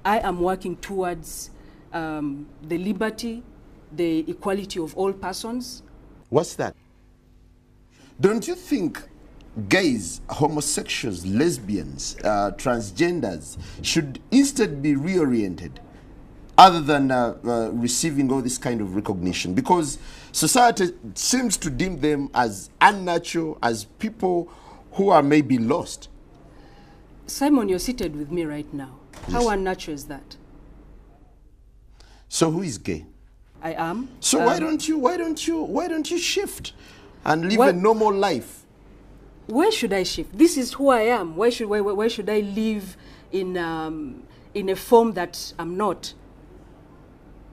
I am working towards the liberty, the equality of all persons. What's that? Don't you think gays, homosexuals, lesbians, transgenders should instead be reoriented other than receiving all this kind of recognition? Because society seems to deem them as unnatural, as people who are maybe lost. Simon, you're seated with me right now. Yes. How unnatural is that? So who is gay? I am. So why don't you shift and live a normal life? Where should I shift? This is who I am. Why should I live in a form that I'm not?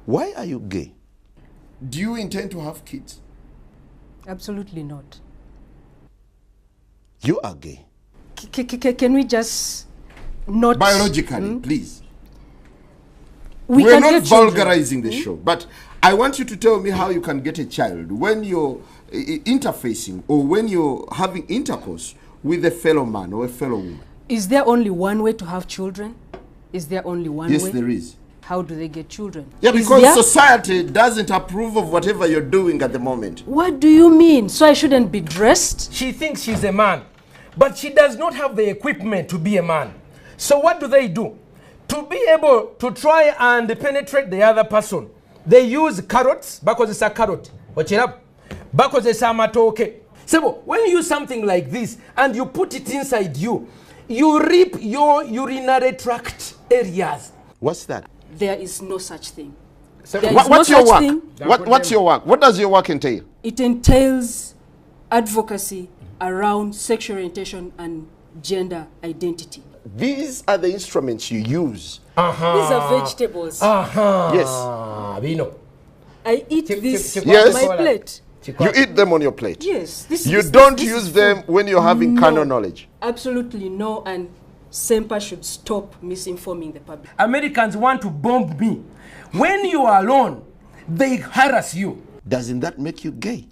Why are you gay? Do you intend to have kids? Absolutely not. You are gay. Can we just not... Biologically, please. We're not vulgarizing the show, but I want you to tell me how you can get a child when you're interfacing or when you're having intercourse with a fellow man or a fellow woman. Is there only one way to have children? Is there only one way? Yes, there is. How do they get children? Yeah, because society doesn't approve of whatever you're doing at the moment. What do you mean? So I shouldn't be dressed? She thinks she's a man, but she does not have the equipment to be a man. So what do? To be able to try and penetrate the other person, they use carrots, because it's a carrot. Watch it up. Because it's a matoke. So when you use something like this and you put it inside you, you rip your urinary tract areas. What's that? There is no such thing. So what's your work? What's your work? What does your work entail? It entails advocacy around sexual orientation and gender identity. These are the instruments you use. These are vegetables. Yes. We know. I eat this on my plate. You eat them on your plate? Yes. You don't use them when you're having carnal knowledge? Absolutely no, and SEMPA should stop misinforming the public. Americans want to bomb me. When you are alone, they harass you. Doesn't that make you gay?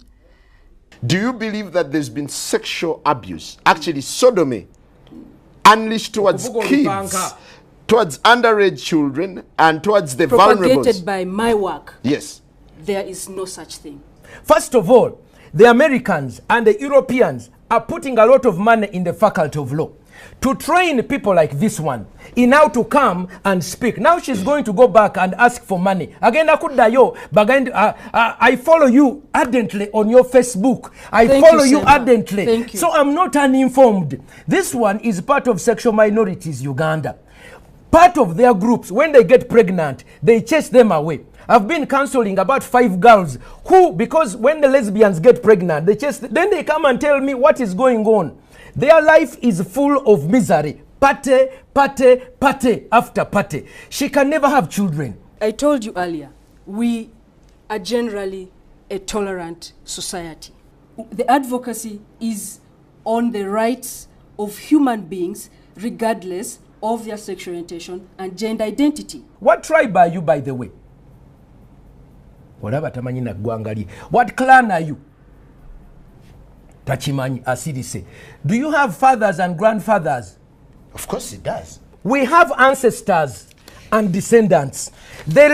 Do you believe that there's been sexual abuse, actually sodomy, unleashed towards kids, towards underage children, and towards the vulnerable? Propagated by my work. Yes. There is no such thing. First of all, the Americans and the Europeans are putting a lot of money in the faculty of law to train people like this one in how to come and speak. Now she's going to go back and ask for money. Again, I follow you ardently on your Facebook. I follow you ardently. Thank you. So I'm not uninformed. This one is part of Sexual Minorities Uganda. Part of their groups, when they get pregnant, they chase them away. I've been counseling about 5 girls who, because when the lesbians get pregnant, then they come and tell me what is going on. Their life is full of misery. Pate after pate. She can never have children. I told you earlier, we are generally a tolerant society. The advocacy is on the rights of human beings, regardless of their sexual orientation and gender identity. What tribe are you, by the way? What clan are you? Tachimanyi Asirise. Do you have fathers and grandfathers? Of course it does. We have ancestors and descendants. The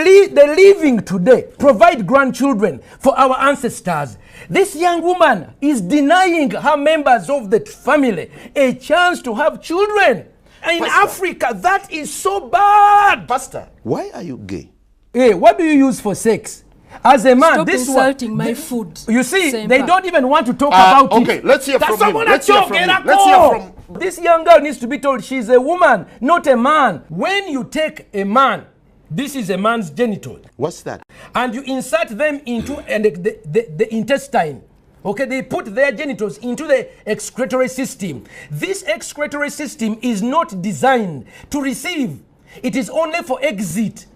living today provide grandchildren for our ancestors. This young woman is denying her members of the family a chance to have children. In Africa, that is so bad. Pastor, why are you gay? Hey, what do you use for sex? As a man, stop insulting my food. You see, they don't even want to talk about it. Okay, let's hear from him. Let's hear from This young girl needs to be told she's a woman, not a man. When you take a man, this is a man's genital. What's that? And you insert them into the intestine. Okay, they put their genitals into the excretory system. This excretory system is not designed to receive. It is only for exit.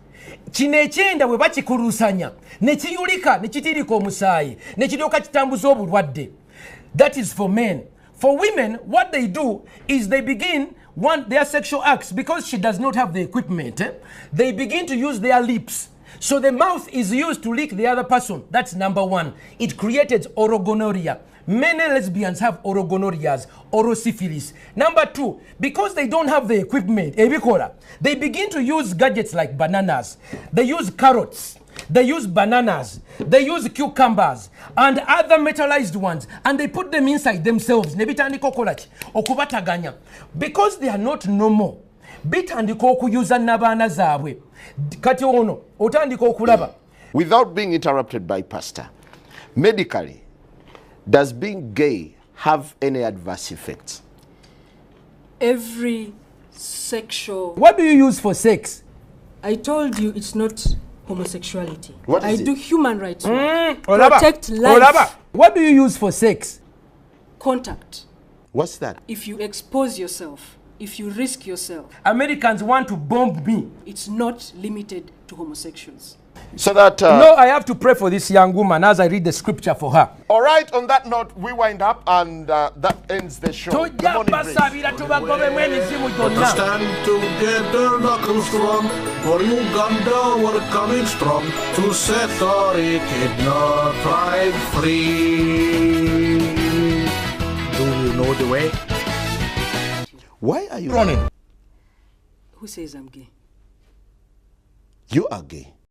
Chinechenda we bachikurusanya nechiyulika nechitirika omusaayi nechiryoka kitambuza obulwadde. That is for men. For women, what they do is they begin their sexual acts, because she does not have the equipment. They begin to use their lips So the mouth is used to lick the other person. That's number one. It created oral gonorrhea. Many lesbians have oral gonorrheas, oral syphilis. Number two, because they don't have the equipment, they begin to use gadgets like bananas. They use carrots. They use bananas. They use cucumbers and other metallized ones, and they put them inside themselves. Because they are not normal. Without being interrupted by Pastor, medically, does being gay have any adverse effects? Every sexual... What do you use for sex? I told you it's not homosexuality. What is I it? do human rights. Protect life. What do you use for sex? Contact. What's that? If you expose yourself, if you risk yourself, Americans want to bomb me. it's not limited to homosexuals. So that... No, I have to pray for this young woman as I read the scripture for her. All right, on that note, we wind up and that ends the show. Good morning, Grace. Let us stand together, knuckle strong. For Uganda, we're coming strong to set our wicked north pride free. Do you know the way? Why are you Running. Who says I'm gay? You are gay.